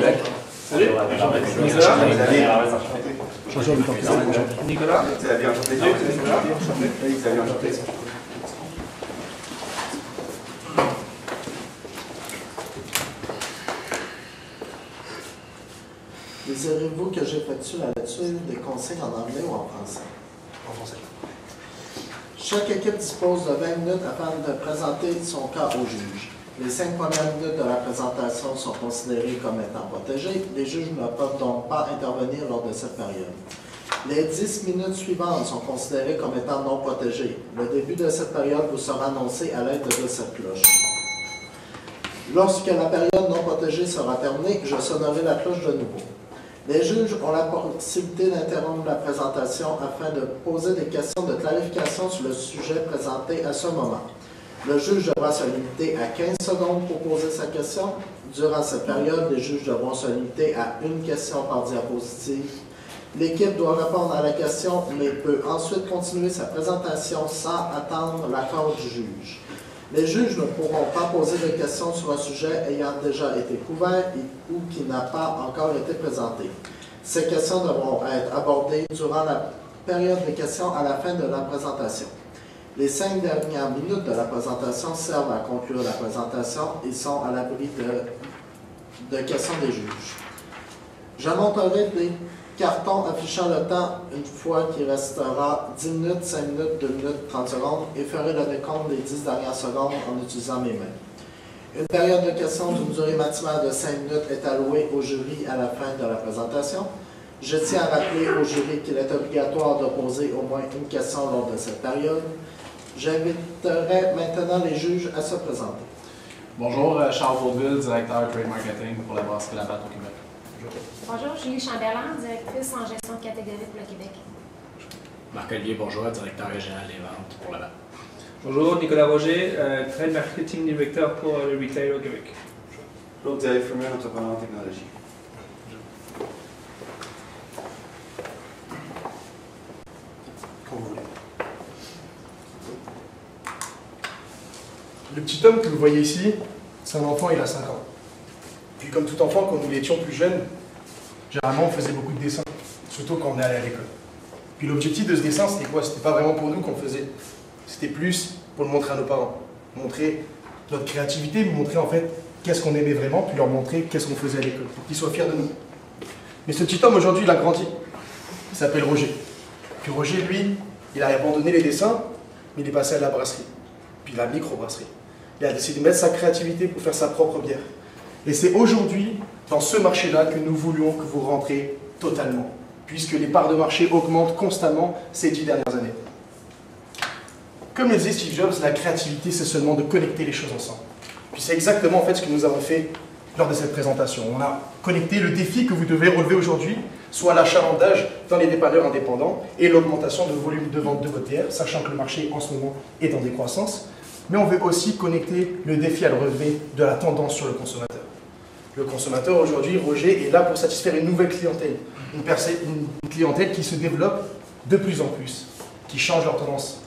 Salut. Nicolas. Désirez-vous que j'effectue la lecture des consignes en anglais ou en français? En français. Chaque équipe dispose de 20 minutes afin de présenter son cas au juge. Les 5 premières minutes de la présentation sont considérées comme étant protégées. Les juges ne peuvent donc pas intervenir lors de cette période. Les 10 minutes suivantes sont considérées comme étant non protégées. Le début de cette période vous sera annoncé à l'aide de cette cloche. Lorsque la période non protégée sera terminée, je sonnerai la cloche de nouveau. Les juges ont la possibilité d'interrompre la présentation afin de poser des questions de clarification sur le sujet présenté à ce moment. Le juge devra se limiter à 15 secondes pour poser sa question. Durant cette période, les juges devront se limiter à une question par diapositive. L'équipe doit répondre à la question, mais peut ensuite continuer sa présentation sans attendre l'accord du juge. Les juges ne pourront pas poser de questions sur un sujet ayant déjà été couvert ou qui n'a pas encore été présenté. Ces questions devront être abordées durant la période des questions à la fin de la présentation. Les 5 dernières minutes de la présentation servent à conclure la présentation et sont à l'abri de questions des juges. J'annoncerai des cartons affichant le temps une fois qu'il restera 10 minutes, 5 minutes, 2 minutes, 30 secondes et ferai le décompte des 10 dernières secondes en utilisant mes mains. Une période de questions d'une durée maximale de 5 minutes est allouée au jury à la fin de la présentation. Je tiens à rappeler au jury qu'il est obligatoire de poser au moins une question lors de cette période. J'inviterai maintenant les juges à se présenter. Bonjour, Charles Vaudeville, directeur Trade Marketing pour la brasserie La Batte au Québec. Bonjour, Julie Chambellan, directrice en gestion de catégorie pour le Québec. Marc-Olivier Bourgeois, directeur régional des ventes pour la Batte. Bonjour, Nicolas Roger, Trade Marketing Directeur pour le Retail au Québec. Claude Fermier, entrepreneur en technologie. Quand vous voulez. Le petit homme que vous voyez ici, c'est un enfant, il a 5 ans. Puis comme tout enfant, quand nous l'étions plus jeunes, généralement on faisait beaucoup de dessins, surtout quand on est allé à l'école. Puis l'objectif de ce dessin, c'était quoi? C'était pas vraiment pour nous qu'on faisait. C'était plus pour le montrer à nos parents. Montrer notre créativité, montrer en fait qu'est-ce qu'on aimait vraiment, puis leur montrer qu'est-ce qu'on faisait à l'école, pour qu'ils soient fiers de nous. Mais ce petit homme, aujourd'hui, il a grandi. Il s'appelle Roger. Puis Roger, lui, il a abandonné les dessins, mais il est passé à la brasserie. Puis la microbrasserie. Il a décidé de mettre sa créativité pour faire sa propre bière. Et c'est aujourd'hui, dans ce marché-là, que nous voulions que vous rentriez totalement, puisque les parts de marché augmentent constamment ces 10 dernières années. Comme le disait Steve Jobs, la créativité, c'est seulement de connecter les choses ensemble. Puis c'est exactement en fait ce que nous avons fait lors de cette présentation. On a connecté le défi que vous devez relever aujourd'hui, soit l'achalandage dans les dépanneurs indépendants et l'augmentation de volume de vente de votre bière, sachant que le marché en ce moment est en décroissance. Mais on veut aussi connecter le défi à le relever de la tendance sur le consommateur. Le consommateur aujourd'hui, Roger, est là pour satisfaire une nouvelle clientèle. Une clientèle qui se développe de plus en plus, qui change leur tendance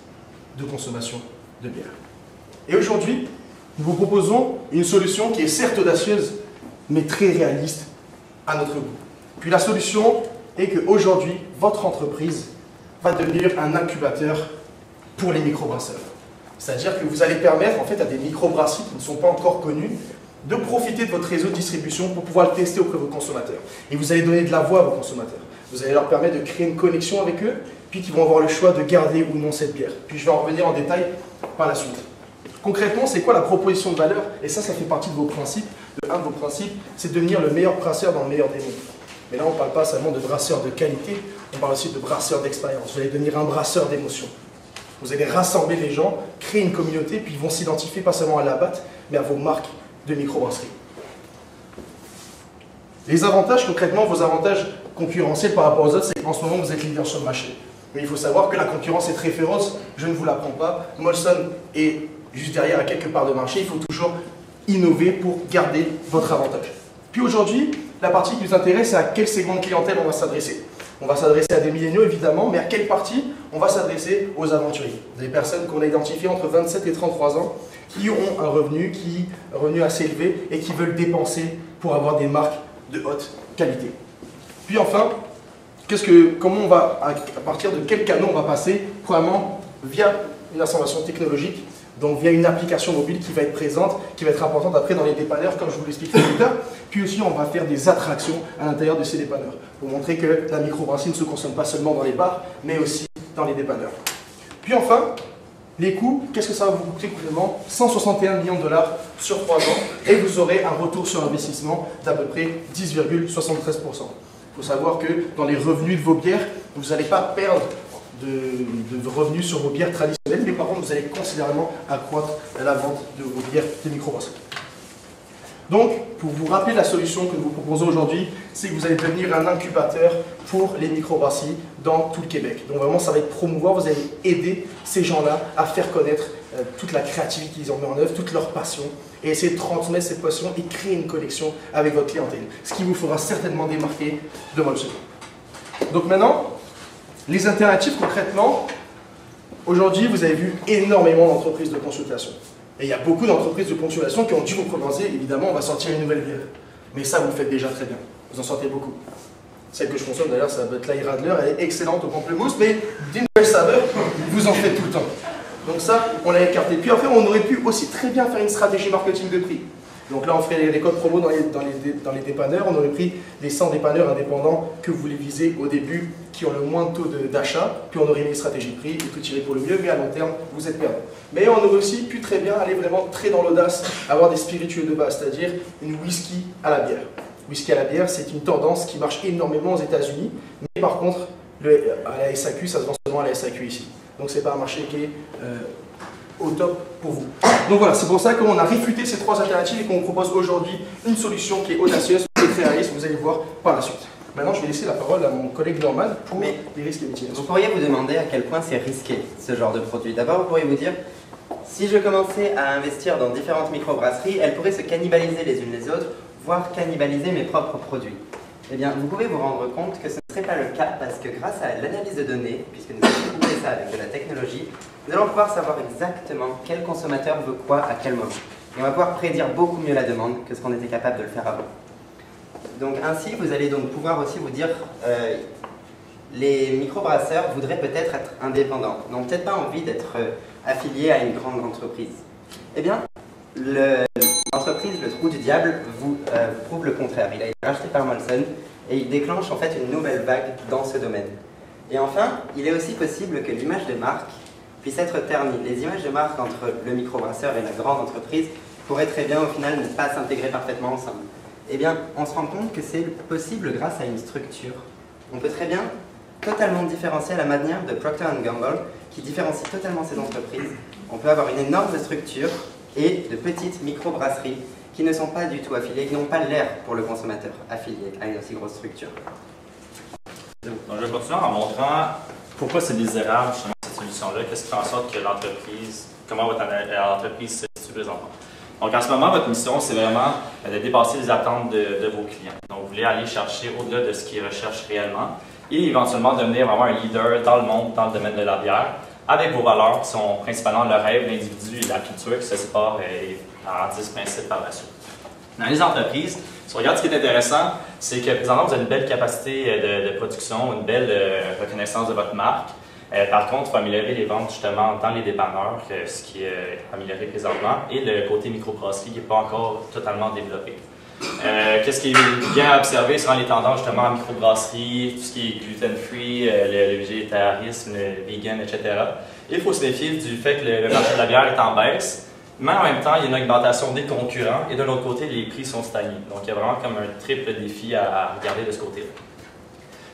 de consommation de bière. Et aujourd'hui, nous vous proposons une solution qui est certes audacieuse, mais très réaliste à notre goût. Puis la solution est qu'aujourd'hui, votre entreprise va devenir un incubateur pour les microbrasseurs. C'est-à-dire que vous allez permettre en fait à des microbrasseries qui ne sont pas encore connues de profiter de votre réseau de distribution pour pouvoir le tester auprès de vos consommateurs. Et vous allez donner de la voix à vos consommateurs. Vous allez leur permettre de créer une connexion avec eux, puis qu'ils vont avoir le choix de garder ou non cette bière. Puis je vais en revenir en détail par la suite. Concrètement, c'est quoi la proposition de valeur? Et ça fait partie de vos principes. Un de vos principes, c'est de devenir le meilleur brasseur dans le meilleur des mondes. Mais là, on ne parle pas seulement de brasseur de qualité, on parle aussi de brasseur d'expérience. Vous allez devenir un brasseur d'émotion. Vous allez rassembler les gens, créer une communauté, puis ils vont s'identifier pas seulement à la Batte, mais à vos marques de microbrasserie. Les avantages, concrètement, vos avantages concurrentiels par rapport aux autres, c'est qu'en ce moment, vous êtes leader sur le marché. Mais il faut savoir que la concurrence est très féroce, je ne vous l'apprends pas. Molson est juste derrière à quelques parts de marché, il faut toujours innover pour garder votre avantage. Puis aujourd'hui, la partie qui nous intéresse, c'est à quel segment de clientèle on va s'adresser. On va s'adresser à des milléniaux évidemment, mais à quelle partie on va s'adresser aux aventuriers. Des personnes qu'on a identifiées entre 27 et 33 ans, qui ont un revenu assez élevé et qui veulent dépenser pour avoir des marques de haute qualité. Puis enfin, comment on va, à partir de quel canot on va passer? Premièrement, via une assemblation technologique, donc via une application mobile qui va être présente, qui va être importante après dans les dépanneurs, comme je vous l'expliquerai plus tard. Puis aussi, on va faire des attractions à l'intérieur de ces dépanneurs, pour montrer que la microbrasserie ne se consomme pas seulement dans les bars, mais aussi dans les dépanneurs. Puis enfin, les coûts, qu'est-ce que ça va vous coûter complètement? 161 millions de dollars sur 3 ans, et vous aurez un retour sur investissement d'à peu près 10,73%. Il faut savoir que dans les revenus de vos bières, vous n'allez pas perdre de revenus sur vos bières traditionnelles, mais par contre, vous allez considérablement accroître la vente de vos bières de microbrasserie. Donc, pour vous rappeler la solution que nous vous proposons aujourd'hui, c'est que vous allez devenir un incubateur pour les microbrasseries dans tout le Québec. Donc vraiment, ça va être promouvoir, vous allez aider ces gens-là à faire connaître toute la créativité qu'ils ont mis en œuvre, toute leur passion, et essayer de transmettre cette passion et créer une connexion avec votre clientèle, ce qui vous fera certainement démarquer devant le second. Donc maintenant, les alternatives concrètement, aujourd'hui, vous avez vu énormément d'entreprises de consultation. Et il y a beaucoup d'entreprises de consultation qui ont dû vous proposer, évidemment, on va sortir une nouvelle bière. Mais ça, vous le faites déjà très bien. Vous en sortez beaucoup. Celle que je consomme d'ailleurs, ça va être l'Air Radler, elle est excellente au pamplemousse, mais d'une nouvelle saveur, vous en faites tout le temps. Donc ça, on l'a écarté. Puis après, on aurait pu aussi très bien faire une stratégie marketing de prix. Donc là, on ferait des codes promo dans les dépanneurs. On aurait pris les 100 dépanneurs indépendants que vous voulez viser au début, qui ont le moins de taux d'achat. Puis on aurait mis une stratégie de prix et tout tiré pour le mieux, mais à long terme, vous êtes perdant. Mais on aurait aussi pu très bien aller vraiment très dans l'audace, avoir des spiritueux de base, c'est-à-dire une whisky à la bière. Whisky à la bière, c'est une tendance qui marche énormément aux États-Unis, mais par contre, à la SAQ, ça se vend seulement à la SAQ ici. Donc c'est pas un marché qui est au top pour vous. Donc voilà, c'est pour ça qu'on a réfuté ces 3 alternatives et qu'on vous propose aujourd'hui une solution qui est audacieuse, qui est très réaliste, vous allez voir par la suite. Maintenant, je vais laisser la parole à mon collègue Norman pour les risques et mitigations. Vous pourriez vous demander à quel point c'est risqué ce genre de produit. D'abord, vous pourriez vous dire, si je commençais à investir dans différentes microbrasseries, elles pourraient se cannibaliser les unes les autres, voire cannibaliser mes propres produits. Eh bien, vous pouvez vous rendre compte que ce ne serait pas le cas parce que grâce à l'analyse de données, puisque nous avons trouvé ça avec de la technologie, nous allons pouvoir savoir exactement quel consommateur veut quoi à quel moment. Et on va pouvoir prédire beaucoup mieux la demande que ce qu'on était capable de le faire avant. Donc ainsi, vous allez donc pouvoir aussi vous dire, les microbrasseurs voudraient peut-être être indépendants, n'ont peut-être pas envie d'être affiliés à une grande entreprise. Eh bien, l'entreprise Le Trou du Diable vous prouve le contraire. Il a été racheté par Molson et il déclenche en fait une nouvelle vague dans ce domaine. Et enfin, il est aussi possible que l'image de marque puisse être ternie. Les images de marque entre le microbrasseur et la grande entreprise pourraient très bien au final ne pas s'intégrer parfaitement ensemble. Eh bien, on se rend compte que c'est possible grâce à une structure. On peut très bien totalement différencier à la manière de Procter & Gamble, qui différencie totalement ces entreprises. On peut avoir une énorme structure et de petites microbrasseries qui ne sont pas du tout affiliées, qui n'ont pas l'air pour le consommateur affilié à une aussi grosse structure. Donc, je vais continuer en montrant pourquoi c'est désirable justement cette solution-là, qu'est-ce qui fait en sorte que l'entreprise, comment votre entreprise se situe présentement. Donc en ce moment, votre mission, c'est vraiment de dépasser les attentes de vos clients. Donc vous voulez aller chercher au-delà de ce qu'ils recherchent réellement et éventuellement devenir vraiment un leader dans le monde, dans le domaine de la bière, avec vos valeurs qui sont principalement le rêve, l'individu et la culture qui se séparent en 10 principes par la suite. Dans les entreprises, si on regarde ce qui est intéressant, c'est que présentement, vous avez une belle capacité de production, une belle reconnaissance de votre marque. Par contre, il faut améliorer les ventes justement dans les dépanneurs, ce qui est amélioré présentement, et le côté microbrasserie qui n'est pas encore totalement développé. Qu'est-ce qui est bien à observer sur les tendances justement en microbrasserie, tout ce qui est gluten-free, le végétarisme, le vegan, etc. Il faut se méfier du fait que le marché de la bière est en baisse, mais en même temps, il y a une augmentation des concurrents et de l'autre côté, les prix sont stagnés. Donc, il y a vraiment comme un triple défi à regarder de ce côté-là.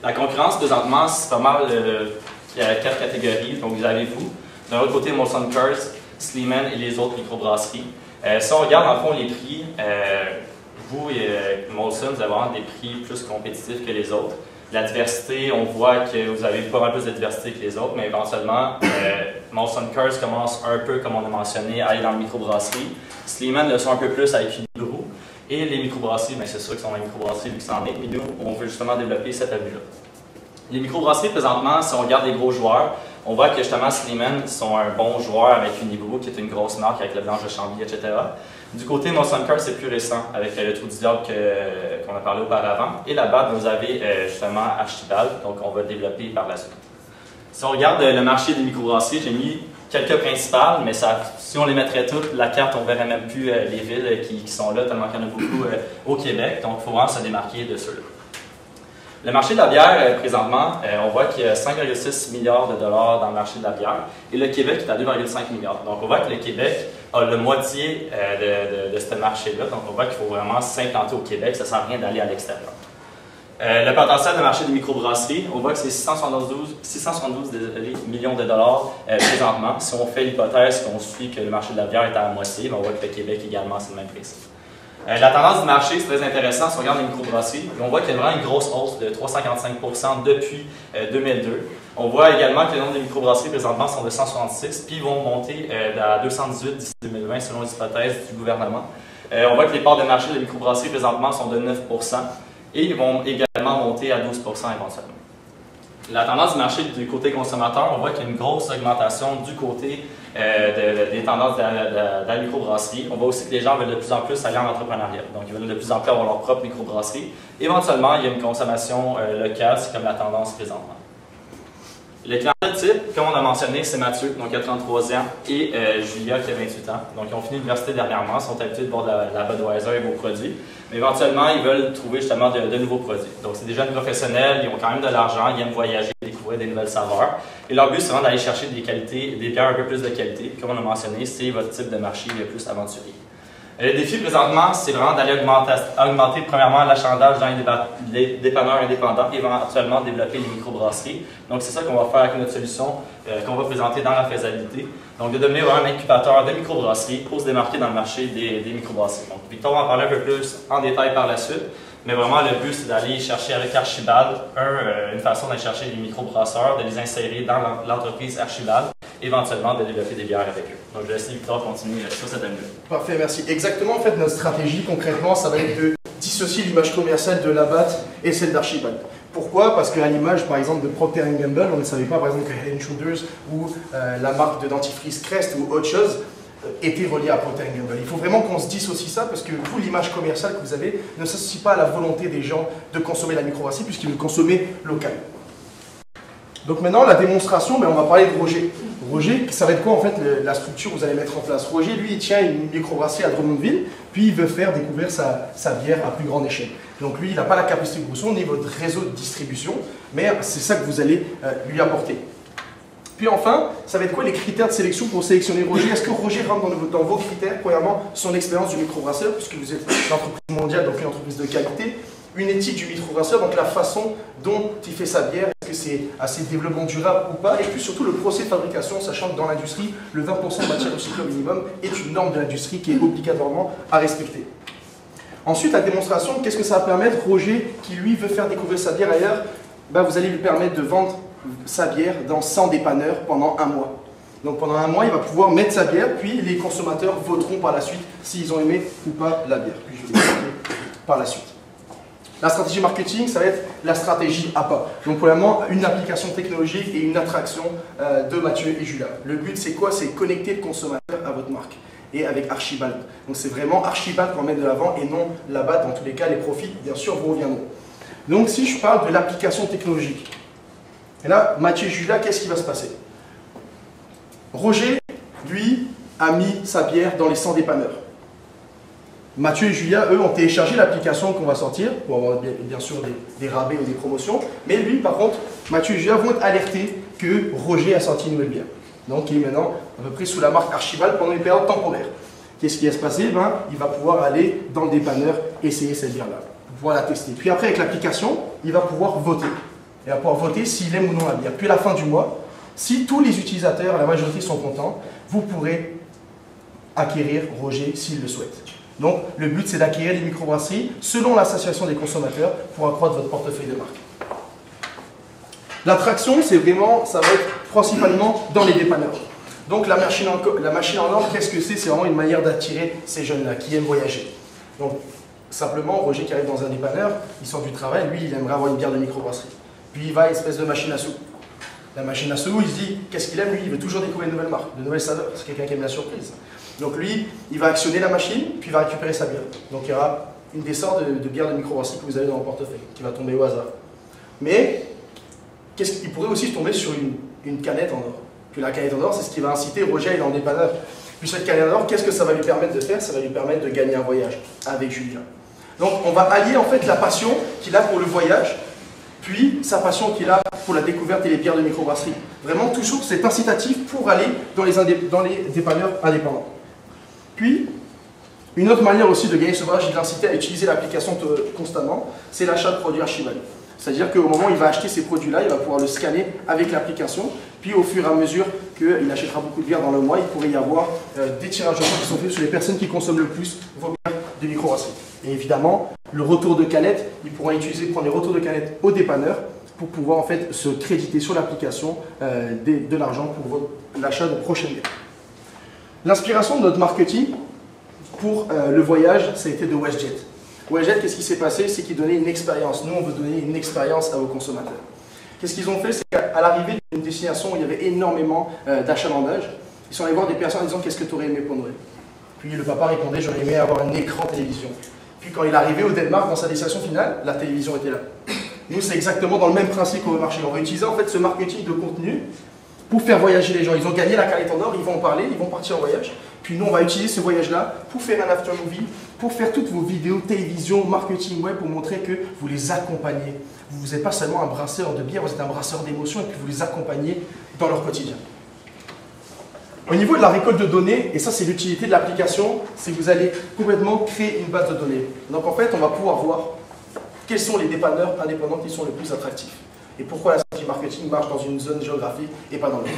La concurrence, présentement, c'est pas mal. Il y a 4 catégories. Donc, vous avez vous. D'un autre côté, Molson Coors, Sleeman et les autres microbrasseries. Si on regarde, en fond, les prix, vous et Molson, vous avez vraiment des prix plus compétitifs que les autres. La diversité, on voit que vous avez pas mal plus de diversité que les autres, mais éventuellement, Molson Coors commence un peu, comme on a mentionné, à aller dans le microbrasserie. Sleeman le sont un peu plus avec une brou. Et les microbrasseries, c'est sûr qu'ils sont dans les microbrasseries vu que c'en est, mais nous, on veut justement développer cette avenue-là. Les microbrasseries, présentement, si on regarde les gros joueurs, On voit que justement Sleeman sont un bon joueur avec Unibrew, qui est une grosse marque avec le blanche de Chambly, etc. Du côté Molson Coors, c'est plus récent, avec le Trou du Diable qu'on a parlé auparavant. Et là-bas, vous avez justement Archibald, donc on va développer par la suite. Si on regarde le marché des microbrasseries, j'ai mis quelques principales, mais si on les mettrait toutes, la carte, on ne verrait même plus les villes qui sont là, tellement qu'il y en a beaucoup au Québec. Donc, il faut vraiment se démarquer de ceux-là. Le marché de la bière, présentement, on voit qu'il y a 5,6 milliards de dollars dans le marché de la bière et le Québec est à 2,5 milliards. Donc, on voit que le Québec a le moitié de ce marché-là. Donc, on voit qu'il faut vraiment s'implanter au Québec. Ça ne sert à rien d'aller à l'extérieur. Le potentiel de marché des microbrasseries, on voit que c'est 672 millions de dollars présentement. Si on fait l'hypothèse qu'on suit que le marché de la bière est à la moitié, on voit que le Québec également, c'est le même principe. La tendance du marché, c'est très intéressant. Si on regarde les microbrasseries, on voit qu'il y a vraiment une grosse hausse de 355% depuis 2002. On voit également que le nombre de microbrasseries présentement sont de 166, puis ils vont monter à 218 d'ici 2020 selon les hypothèses du gouvernement. On voit que les parts de marché de microbrasseries présentement sont de 9%. Et ils vont également monter à 12% éventuellement. La tendance du marché du côté consommateur, on voit qu'il y a une grosse augmentation du côté des tendances de la microbrasserie. On voit aussi que les gens veulent de plus en plus aller en entrepreneuriat. Donc, ils veulent de plus en plus avoir leur propre microbrasserie. Éventuellement, il y a une consommation locale, c'est comme la tendance présentement. Le client type, comme on a mentionné, c'est Mathieu, donc il a 33 ans, et Julia qui a 28 ans. Donc ils ont fini l'université dernièrement, ils sont habitués de boire de la Budweiser et vos produits. Mais éventuellement, ils veulent trouver justement de nouveaux produits. Donc c'est des jeunes professionnels, ils ont quand même de l'argent, ils aiment voyager, découvrir des nouvelles saveurs. Et leur but, c'est vraiment d'aller chercher des qualités, des bières un peu plus de qualité. Comme on a mentionné, c'est votre type de marché le plus aventurier. Le défi présentement, c'est vraiment d'aller augmenter premièrement l'achalandage dans les dépanneurs indépendants et éventuellement développer les microbrasseries. Donc c'est ça qu'on va faire avec notre solution qu'on va présenter dans la faisabilité. Donc de devenir vraiment un incubateur de microbrasseries pour se démarquer dans le marché des microbrasseries. Donc Victor va en parler un peu plus en détail par la suite. Mais vraiment, le but, c'est d'aller chercher avec Archibald, une façon d'aller chercher les microbrasseurs, de les insérer dans l'entreprise Archibald, éventuellement de développer des bières avec eux. Donc, je vais laisser Victor continuer sur cette année. Parfait, merci. Exactement, en fait, notre stratégie, concrètement, ça va être de dissocier l'image commerciale de Labatt et celle d'Archibald. Pourquoi? Parce qu'à l'image, par exemple, de Procter & Gamble, on ne savait pas, par exemple, que Head & Shoulders ou la marque de dentifrice Crest ou autre chose était relié à Procter & Gamble. Il faut vraiment qu'on se dissocie ça parce que vous, l'image commerciale que vous avez ne s'associe pas à la volonté des gens de consommer la microbrasserie puisqu'ils veulent consommer local. Donc maintenant, la démonstration, on va parler de Roger. Roger, ça va être quoi en fait la structure que vous allez mettre en place? Roger, lui, il tient une microbrasserie à Drummondville, puis il veut faire découvrir sa bière à plus grande échelle. Donc lui, il n'a pas la capacité de grossir au niveau de réseau de distribution, mais c'est ça que vous allez lui apporter. Puis enfin, ça va être quoi les critères de sélection pour sélectionner Roger? Est-ce que Roger rentre dans vos critères? Premièrement, son expérience du microbrasseur, puisque vous êtes une entreprise mondiale, donc une entreprise de qualité. Une éthique du microbrasseur, donc la façon dont il fait sa bière, est-ce que c'est assez développement durable ou pas? Et puis surtout le procès de fabrication, sachant que dans l'industrie, le 20% de matière recyclée au minimum est une norme de l'industrie qui est obligatoirement à respecter. Ensuite, la démonstration, qu'est-ce que ça va permettre? Roger, qui lui veut faire découvrir sa bière ailleurs, vous allez lui permettre de vendre sa bière dans 100 dépanneurs pendant un mois. Donc pendant un mois, il va pouvoir mettre sa bière, puis les consommateurs voteront par la suite s'ils ont aimé ou pas la bière. Puis je vais l'expliquer par la suite. La stratégie marketing, ça va être la stratégie APA. Donc premièrement, une application technologique et une attraction de Mathieu et Julia. Le but, c'est quoi? C'est connecter le consommateur à votre marque et avec Archibald. Donc c'est vraiment Archibald qu'on va mettre de l'avant et non Labatt. Dans tous les cas, les profits, bien sûr, vous reviendront. Donc si je parle de l'application technologique, et là, Mathieu et Julia, qu'est-ce qui va se passer? Roger, lui, a mis sa bière dans les 100 dépanneurs. Mathieu et Julia, eux, ont téléchargé l'application qu'on va sortir, pour avoir bien sûr des rabais ou des promotions. Mais lui, par contre, Mathieu et Julia vont être alertés que Roger a sorti une nouvelle bière. Donc, il est maintenant à peu près sous la marque Archibald pendant une période temporaire. Qu'est-ce qui va se passer? Il va pouvoir aller dans le dépanneur, essayer cette bière-là, pouvoir la tester. Puis après, avec l'application, il va pouvoir voter. Il va pouvoir voter s'il aime ou non la bière. Puis à la fin du mois, si tous les utilisateurs, la majorité sont contents, vous pourrez acquérir Roger s'il le souhaite. Donc le but, c'est d'acquérir les microbrasseries selon l'association des consommateurs pour accroître votre portefeuille de marque. L'attraction, c'est vraiment, ça va être principalement dans les dépanneurs. Donc la machine en or, qu'est-ce que c'est? C'est vraiment une manière d'attirer ces jeunes-là qui aiment voyager. Donc simplement, Roger qui arrive dans un dépanneur, il sort du travail, lui, il aimerait avoir une bière de microbrasserie. Puis il va à une espèce de machine à sous. La machine à sous, il se dit, qu'est-ce qu'il aime lui? Il veut toujours découvrir de nouvelles marques, de nouvelles saveurs. C'est quelqu'un qui aime la surprise. Donc lui, il va actionner la machine, puis il va récupérer sa bière. Donc il y aura une des sortes de bières de microbrasserie que vous avez dans le portefeuille, qui va tomber au hasard. Mais, il pourrait aussi tomber sur une canette en or. Puis la canette en or, c'est ce qui va inciter Roger à aller dans le dépanneur. Puis cette canette en or, qu'est-ce que ça va lui permettre de faire? Ça va lui permettre de gagner un voyage avec Julien. Donc on va allier en fait la passion qu'il a pour le voyage, puis sa passion qu'il a pour la découverte et les bières de microbrasserie. Vraiment toujours cet incitatif pour aller dans les dépanneurs indépendants. Puis, une autre manière aussi de gagner ce voyage et de l'inciter à utiliser l'application constamment, c'est l'achat de produits archivés. C'est-à-dire qu'au moment où il va acheter ces produits-là, il va pouvoir le scanner avec l'application, puis au fur et à mesure qu'il achètera beaucoup de bières dans le mois, il pourrait y avoir des tirages au sort qui sont faits sur les personnes qui consomment le plus vos bières de microbrasserie. Et évidemment, le retour de canette, il pourra prendre les retours de canette au dépanneur pour pouvoir en fait se créditer sur l'application de l'argent pour l'achat de prochaines bières. L'inspiration de notre marketing pour le voyage, ça a été de WestJet. WestJet, qu'est-ce qui s'est passé? C'est qu'ils donnaient une expérience. Nous, on veut donner une expérience à vos consommateurs. Qu'est-ce qu'ils ont fait? C'est qu'à l'arrivée d'une destination où il y avait énormément d'achalandage, ils sont allés voir des personnes en disant qu'est-ce que tu aurais aimé pour Noël? Puis le papa répondait j'aurais aimé avoir un écran télévision. Puis quand il est arrivé au Danemark, dans sa destination finale, la télévision était là. Nous, c'est exactement dans le même principe qu'on veut marcher. On va utiliser en fait ce marketing de contenu pour faire voyager les gens. Ils ont gagné la canette en or, ils vont en parler, ils vont partir en voyage. Puis nous, on va utiliser ce voyage-là pour faire un after movie, pour faire toutes vos vidéos, télévision, marketing web, pour montrer que vous les accompagnez. Vous n'êtes pas seulement un brasseur de bière, vous êtes un brasseur d'émotions et puis vous les accompagnez dans leur quotidien. Au niveau de la récolte de données, et ça c'est l'utilité de l'application, c'est que vous allez complètement créer une base de données. Donc en fait, on va pouvoir voir quels sont les dépanneurs indépendants qui sont les plus attractifs. Et pourquoi la stratégie marketing marche dans une zone géographique et pas dans l'autre.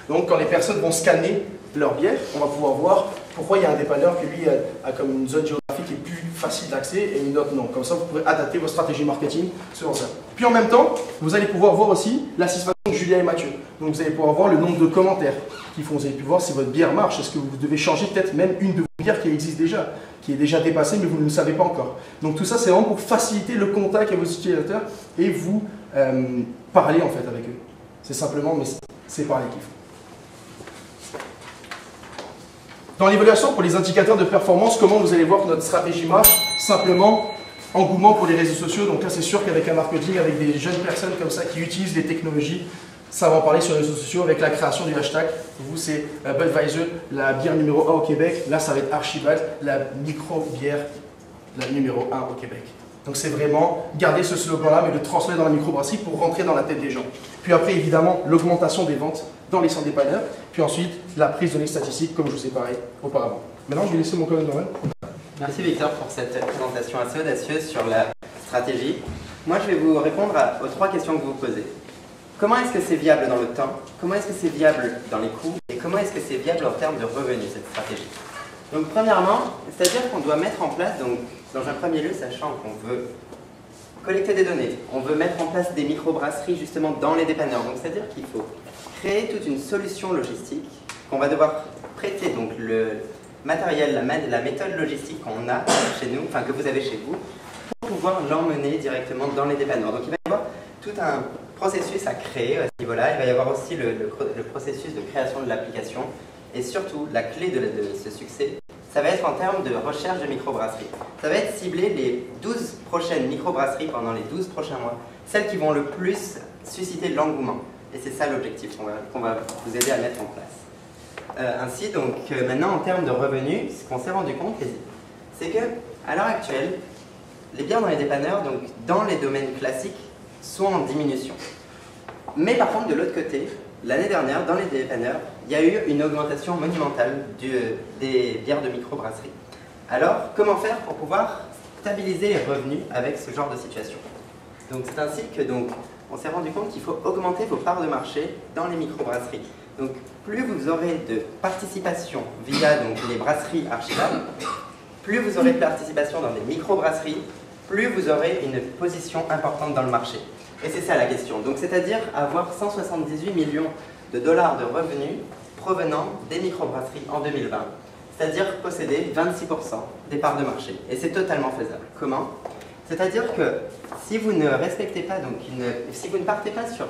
Donc quand les personnes vont scanner leur bière, on va pouvoir voir pourquoi il y a un dépanneur qui lui a comme une zone géographique qui est plus facile d'accès et une autre non. Comme ça, vous pourrez adapter votre stratégie marketing selon ça. Puis en même temps, vous allez pouvoir voir aussi la satisfaction de Julien et Mathieu. Donc vous allez pouvoir voir le nombre de commentaires qu'ils font. Vous allez pouvoir voir si votre bière marche. Est-ce que vous devez changer peut-être même une de vos bières qui existe déjà, qui est déjà dépassée mais vous ne le savez pas encore. Donc tout ça, c'est vraiment pour faciliter le contact avec vos utilisateurs et vous parler en fait avec eux. C'est simplement, mais c'est parler qu'il faut. Dans l'évaluation pour les indicateurs de performance, comment vous allez voir que notre stratégie marche? Simplement, engouement pour les réseaux sociaux. Donc là, c'est sûr qu'avec un marketing, avec des jeunes personnes comme ça qui utilisent les technologies, ça va en parler sur les réseaux sociaux avec la création du hashtag. Pour vous, c'est Budweiser, la bière numéro 1 au Québec. Là, ça va être Archibald, la micro-bière la numéro 1 au Québec. Donc c'est vraiment garder ce slogan-là, mais le transmettre dans la microbrasserie pour rentrer dans la tête des gens. Puis après, évidemment, l'augmentation des ventes dans les centres dépanneurs. Puis ensuite, la prise de données statistiques, comme je vous ai parlé auparavant. Maintenant, je vais laisser mon collègue Noël. Merci Victor pour cette présentation assez audacieuse sur la stratégie. Moi, je vais vous répondre aux 3 questions que vous posez. Comment est-ce que c'est viable dans le temps? Comment est-ce que c'est viable dans les coûts? Et comment est-ce que c'est viable en termes de revenus, cette stratégie? Donc premièrement, c'est-à-dire qu'on doit mettre en place, donc, dans un premier lieu, sachant qu'on veut collecter des données, on veut mettre en place des microbrasseries justement dans les dépanneurs. Donc c'est-à-dire qu'il faut créer toute une solution logistique qu'on va devoir prêter, donc le matériel, la méthode logistique qu'on a chez nous, enfin que vous avez chez vous, pour pouvoir l'emmener directement dans les dépanneurs. Donc il va y avoir tout un processus à créer à ce niveau-là. Il va y avoir aussi le processus de création de l'application. Et surtout, la clé de ce succès, ça va être en termes de recherche de microbrasseries. Ça va être cibler les 12 prochaines microbrasseries pendant les 12 prochains mois, celles qui vont le plus susciter de l'engouement. Et c'est ça l'objectif qu'on va vous aider à mettre en place. Ainsi, donc, maintenant, en termes de revenus, ce qu'on s'est rendu compte, c'est qu'à l'heure actuelle, les bières dans les dépanneurs, donc dans les domaines classiques, sont en diminution. Mais par contre, de l'autre côté, l'année dernière, dans les dépanneurs, il y a eu une augmentation monumentale des bières de microbrasserie. Alors, comment faire pour pouvoir stabiliser les revenus avec ce genre de situation? Donc, c'est ainsi que on s'est rendu compte qu'il faut augmenter vos parts de marché dans les microbrasseries. Donc, plus vous aurez de participation via les brasseries Archibald, plus vous aurez de participation dans des microbrasseries, plus vous aurez une position importante dans le marché. Et c'est ça la question. Donc, c'est-à-dire avoir 178 millions de dollars de revenus provenant des microbrasseries en 2020. C'est-à-dire posséder 26% des parts de marché. Et c'est totalement faisable. Comment? C'est-à-dire que si vous ne respectez pas, si vous ne partez pas sur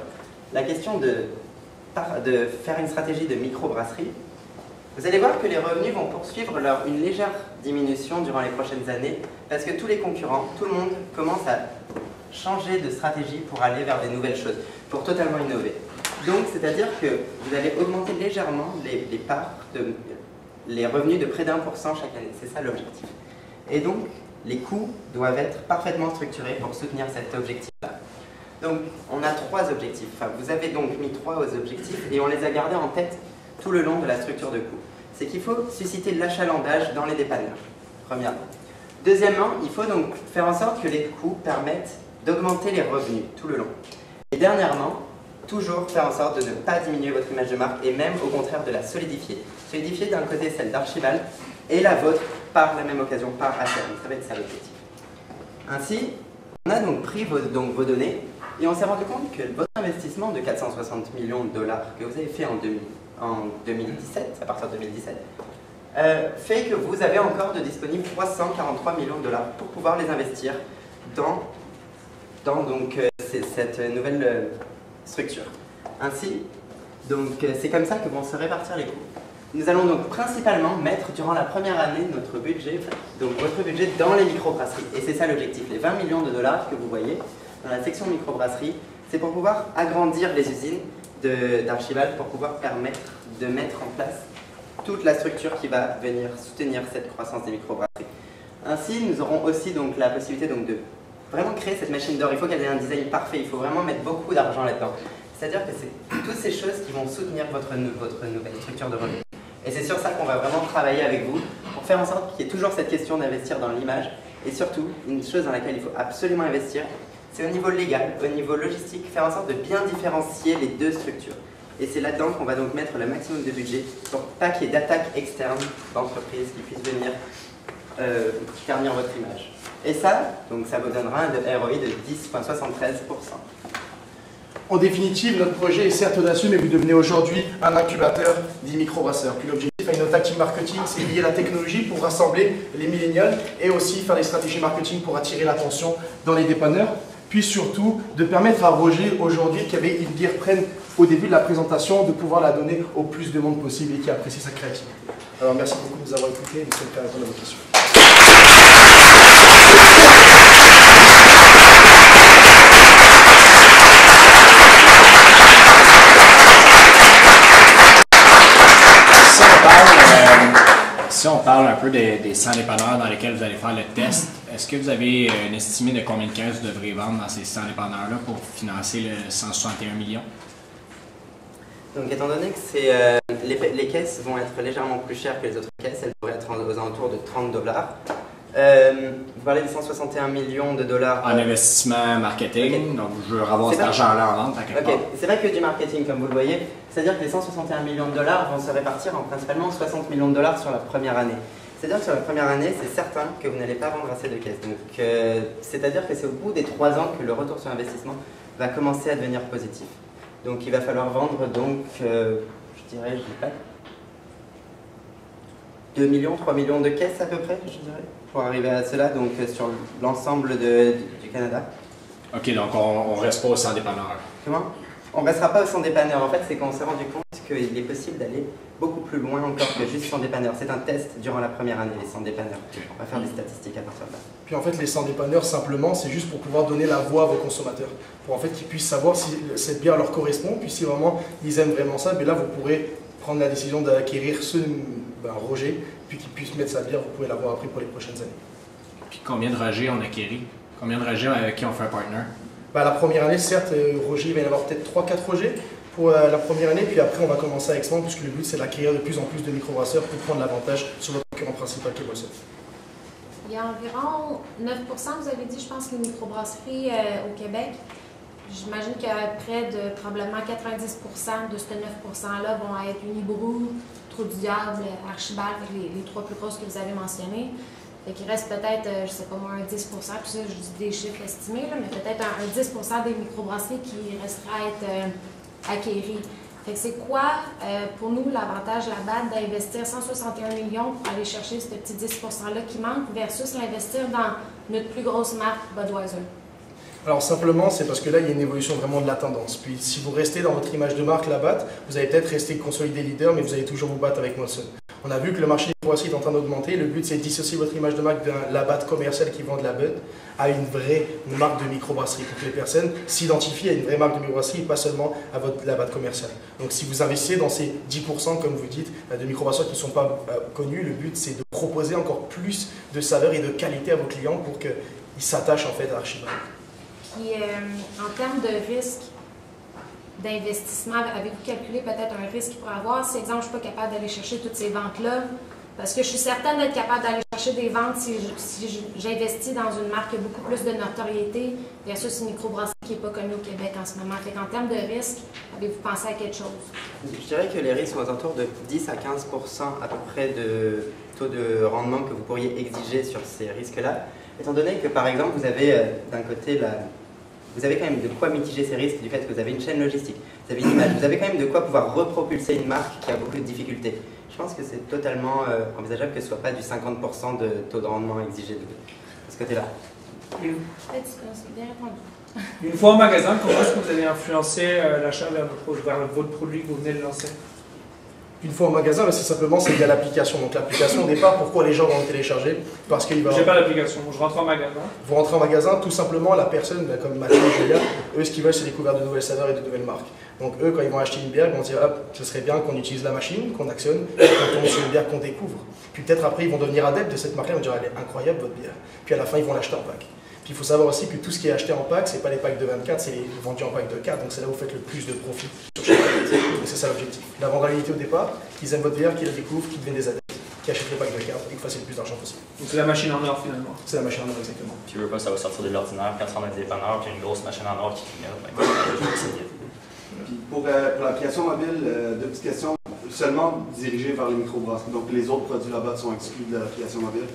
la question de de faire une stratégie de microbrasserie, vous allez voir que les revenus vont poursuivre une légère diminution durant les prochaines années parce que tous les concurrents, tout le monde commence à changer de stratégie pour aller vers des nouvelles choses, pour totalement innover. Donc, c'est-à-dire que vous allez augmenter légèrement les revenus de près d'1% chaque année. C'est ça l'objectif. Et donc, les coûts doivent être parfaitement structurés pour soutenir cet objectif-là. Donc, on a 3 objectifs. Enfin, vous avez donc mis 3 objectifs et on les a gardés en tête tout le long de la structure de coûts. C'est qu'il faut susciter l'achalandage dans les dépanneurs, premièrement. Deuxièmement, il faut donc faire en sorte que les coûts permettent d'augmenter les revenus tout le long. Et dernièrement, toujours faire en sorte de ne pas diminuer votre image de marque et même au contraire de la solidifier. Solidifier d'un côté celle d'Archibald et la vôtre par la même occasion, par ACM. Ça va être ça l'objectif. Ainsi, on a donc pris vos données et on s'est rendu compte que votre investissement de 460 millions de dollars que vous avez fait en 2017, à partir de 2017, fait que vous avez encore de disponibles 343 millions de dollars pour pouvoir les investir dans cette nouvelle structure. Ainsi, c'est comme ça que vont se répartir les coûts. Nous allons donc principalement mettre durant la première année notre budget, votre budget dans les microbrasseries. Et c'est ça l'objectif. Les 20 millions de dollars que vous voyez dans la section microbrasserie, c'est pour pouvoir agrandir les usines d'Archibald, pour pouvoir permettre de mettre en place toute la structure qui va venir soutenir cette croissance des microbrasseries. Ainsi, nous aurons aussi donc la possibilité de vraiment créer cette machine d'or. Il faut qu'elle ait un design parfait, il faut vraiment mettre beaucoup d'argent là-dedans. C'est-à-dire que c'est toutes ces choses qui vont soutenir votre nouvelle structure de revenus. Et c'est sur ça qu'on va vraiment travailler avec vous pour faire en sorte qu'il y ait toujours cette question d'investir dans l'image. Et surtout, une chose dans laquelle il faut absolument investir, c'est au niveau légal, au niveau logistique, faire en sorte de bien différencier les deux structures. Et c'est là-dedans qu'on va donc mettre le maximum de budget pour pas qu'il y ait d'attaques externes d'entreprises qui puissent venir ternir votre image. Et ça, donc ça vous donnera un ROI de 10,73%. En définitive, notre projet est certes audacieux, mais vous devenez aujourd'hui un incubateur des microbrasseurs. Puis l'objectif avec notre active marketing, c'est lier la technologie pour rassembler les millénials et aussi faire des stratégies marketing pour attirer l'attention dans les dépanneurs. Puis surtout, de permettre à Roger, aujourd'hui, qui avait une bière prenne au début de la présentation, de pouvoir la donner au plus de monde possible et qui apprécie sa créativité. Alors merci beaucoup de nous avoir écoutés et nous sommes prêts à répondre à vos questions. Si on parle un peu des 100 dépanneurs dans lesquels vous allez faire le test, est-ce que vous avez une estimée de combien de caisses vous devrez vendre dans ces 100 dépanneurs-là pour financer le 161 millions? Donc étant donné que les caisses vont être légèrement plus chères que les autres caisses, elles pourraient être aux alentours de 30 $. Vous parlez des 161 millions de dollars. En investissement marketing, okay. Donc je veux avoir cet argent-là en vente à quelque part. C'est pas que du marketing comme vous le voyez, c'est-à-dire que les 161 millions de dollars vont se répartir en principalement 60 millions de dollars sur la première année. C'est-à-dire que sur la première année, c'est certain que vous n'allez pas vendre assez de caisses. C'est-à-dire que c'est au bout des 3 ans que le retour sur investissement va commencer à devenir positif. Donc il va falloir vendre je dirais, 2 millions, 3 millions de caisses à peu près, je dirais, pour arriver à cela, donc sur l'ensemble du Canada. Ok, donc on reste pas au 100 dépanneurs. Comment? On ne restera pas au 100 dépanneurs. En fait, c'est qu'on s'est rendu compte qu'il est possible d'aller beaucoup plus loin encore que juste 100 dépanneurs. C'est un test durant la première année, les 100 dépanneurs. On va faire des statistiques à partir de là. Puis en fait, les 100 dépanneurs, simplement, c'est juste pour pouvoir donner la voix à vos consommateurs. Pour en fait qu'ils puissent savoir si cette bière leur correspond, puis si vraiment ils aiment vraiment ça, mais là, vous pourrez prendre la décision d'acquérir Roger, puis qu'il puisse mettre sa bière, vous pouvez l'avoir après pour les prochaines années. Puis combien de Roger on acquérit? Combien de Roger avec qui on fait un partner? La première année, certes, Roger, il va y en avoir peut-être 3-4 Roger pour la première année, puis après on va commencer à expandre, puisque le but c'est d'acquérir de plus en plus de microbrasseurs pour prendre l'avantage sur notre concurrent principal qui est Molson. Il y a environ 9%, vous avez dit, je pense, les microbrasseries au Québec. J'imagine que près de probablement 90% de ce 9%-là vont être Unibrou, Trou du Diable, Archibald, les 3 plus grosses que vous avez mentionnées. Fait qu'il reste peut-être, je ne sais pas moi, un 10%, puis ça, je dis des chiffres estimés, là, mais peut-être un 10% des microbrasseries qui restera à être acquéries. Fait que c'est quoi, pour nous, l'avantage là-bas d'investir 161 millions pour aller chercher ce petit 10%-là qui manque versus l'investir dans notre plus grosse marque, Budweiser? Alors simplement, c'est parce que là, il y a une évolution vraiment de la tendance. Puis si vous restez dans votre image de marque Labatt, vous allez peut-être rester consolidé leader, mais vous allez toujours vous battre avec Molson. On a vu que le marché des microbrasseries est en train d'augmenter. Le but, c'est de dissocier votre image de marque d'un Labatt commercial qui vend de la bud à une vraie marque de microbrasserie pour que les personnes s'identifient à une vraie marque de microbrasserie et pas seulement à votre Labatt commercial. Donc si vous investissez dans ces 10%, comme vous dites, de microbrasseries qui ne sont pas connues, le but, c'est de proposer encore plus de saveurs et de qualité à vos clients pour qu'ils s'attachent en fait à Archibald. Puis, en termes de risque d'investissement, avez-vous calculé peut-être un risque qu'il pourrait avoir? Si, exemple, je ne suis pas capable d'aller chercher toutes ces ventes-là, parce que je suis certaine d'être capable d'aller chercher des ventes si j'investis dans une marque qui a beaucoup plus de notoriété versus une microbrasserie qui n'est pas connue au Québec en ce moment. Fait qu'en termes de risque, avez-vous pensé à quelque chose? Je dirais que les risques sont aux alentours de 10 à 15% à peu près de taux de rendement que vous pourriez exiger sur ces risques-là. Étant donné que, par exemple, vous avez d'un côté vous avez quand même de quoi mitiger ces risques du fait que vous avez une chaîne logistique, vous avez une image, vous avez quand même de quoi pouvoir repropulser une marque qui a beaucoup de difficultés. Je pense que c'est totalement envisageable que ce ne soit pas du 50% de taux de rendement exigé de ce côté-là. C'est bien répondu. Une fois au magasin, comment est-ce que vous allez influencer l'achat vers votre produit que vous venez de lancer? Une fois au magasin, c'est simplement via l'application. Donc l'application au départ, pourquoi les gens vont le télécharger? Parce qu'il va. J'ai pas l'application, je rentre en magasin. Vous rentrez en magasin, tout simplement la personne, comme Mathieu et Julia, eux ce qu'ils veulent c'est découvrir de nouvelles saveurs et de nouvelles marques. Donc eux quand ils vont acheter une bière, ils vont dire hop, ce serait bien qu'on utilise la machine, qu'on actionne, qu'on tombe sur une bière qu'on découvre. Puis peut-être après ils vont devenir adeptes de cette marque-là, ils vont dire elle est incroyable votre bière. Puis à la fin ils vont l'acheter en pack. Puis il faut savoir aussi que tout ce qui est acheté en pack, c'est pas les packs de 24, c'est les vendus en pack de 4, donc c'est là où vous faites le plus de profit sur chaque pack. Et c'est ça l'objectif. La vendabilité au départ, qu'ils aiment votre bière, qu'ils la découvrent, qu'ils deviennent des adeptes, qui achètent les packs de 4 et que fassent le plus d'argent possible. Donc c'est la machine en or finalement. C'est la machine en or exactement. Tu veux pas, ça va sortir de l'ordinaire quand on a des dépanneurs, puis une grosse machine en or qui clignote. Puis pour l'application mobile, deux petites questions. Seulement dirigées vers les microbrasseries. Donc les autres produits là-bas sont exclus de l'application mobile.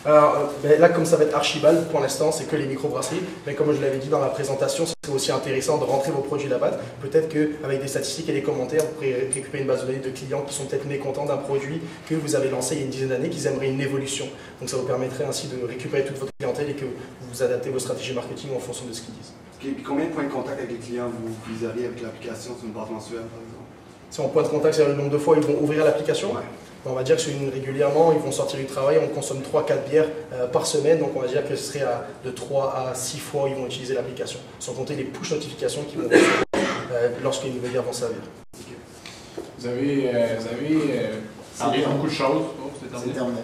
Alors là, comme ça va être Archibald, pour l'instant, c'est que les microbrasseries. Mais comme je l'avais dit dans la présentation, c'est aussi intéressant de rentrer vos produits là-bas. Peut-être qu'avec des statistiques et des commentaires, vous pourrez récupérer une base de données de clients qui sont peut-être mécontents d'un produit que vous avez lancé il y a une dizaine d'années, qu'ils aimeraient une évolution. Donc ça vous permettrait ainsi de récupérer toute votre clientèle et que vous adaptez vos stratégies marketing en fonction de ce qu'ils disent. Okay. Puis combien de points de contact avec les clients vous viseriez avec l'application sur une base mensuelle, par exemple? Si en point de contact, c'est le nombre de fois ils vont ouvrir l'application. Ouais. On va dire que régulièrement, ils vont sortir du travail, on consomme 3-4 bières par semaine, donc on va dire que ce serait de 3 à 6 fois ils vont utiliser l'application, sans compter les push notifications qu'ils vont lorsque les nouvelles bières vont servir. Okay. Vous avez parlé de beaucoup de choses. C'est terminé.